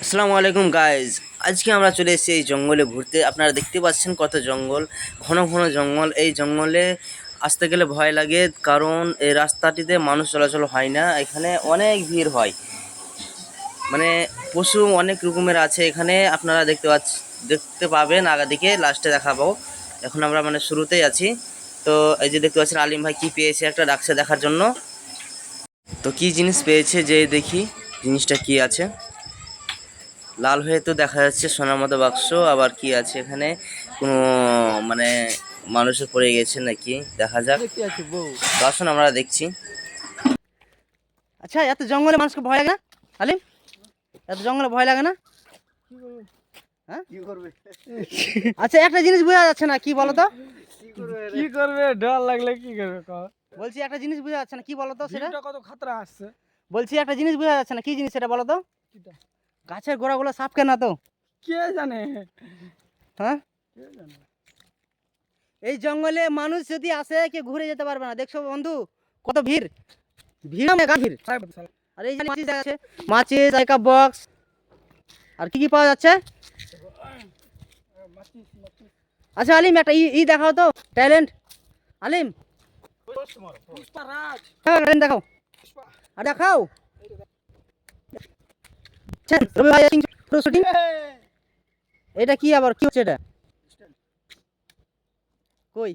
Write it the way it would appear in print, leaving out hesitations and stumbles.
আসসালামু আলাইকুম গাইজ। আজকে আমরা চলে এসেছি এই জঙ্গলে ঘুরতে। আপনারা দেখতে পাচ্ছেন কত জঙ্গল, ঘন ঘন জঙ্গল। এই জঙ্গলে আসতে গেলে ভয় লাগে, কারণ এই রাস্তাটিতে মানুষ চলাচল হয় না। এখানে অনেক ভিড় হয়, মানে পশু অনেক রকমের আছে এখানে। আপনারা দেখতে পাবেন আগে দিকে, লাস্টে দেখাবো। এখন আমরা মানে শুরুতেই আছি। তো এই যে দেখতে পাচ্ছেন আলিম ভাই কি পেয়েছে, একটা ডাকছে দেখার জন্য। তো কি জিনিস পেয়েছে যে দেখি জিনিসটা কি আছে। লাল হয়ে তো দেখা যাচ্ছে সোনার মতো বাক্স। আবার কি আছে এখানে, কোনো মানে মানুষের পড়ে গেছে নাকি, দেখা যাক। তো আসুন আমরা দেখছি। আচ্ছা, এত জঙ্গলে মানুষকে ভয় লাগে না আলিম? এত জঙ্গলে ভয় লাগে না? হ্যাঁ, কি করবে? আচ্ছা, একটা জিনিস বোঝা যাচ্ছে না, কি বলো তো? কি করবে? ডর লাগলে কি করবে? বলছি একটা জিনিস বোঝা যাচ্ছে না, কি বলো তো সেটা? কত খাতরা আসছে। বলছি একটা জিনিস বোঝা যাচ্ছে না, কি জিনিস সেটা বলো তো? গাছের গোড়াগুলো সাপ কেন তো? কে জানে? হ্যাঁ, কে জানে? এই জঙ্গলে মানুষ যদি আসে কেউ ঘুরে যেতে পারবে না। দেখছো বন্ধু কত ভিড়, ভিড় মেগা ভিড়। আর এই যে মাছিস আছে, মাছিস, একটা বক্স, আর কি কি পাওয়া যাচ্ছে? আচ্ছা আলিম, একটা ই দেখাও তো, ট্যালেন্ট। আলিম, হ্যাঁ ট্যালেন্ট দেখাও, আর দেখাও। রবি ভাই শুটিং। এটা কি আবার, কি হচ্ছে এটা? কই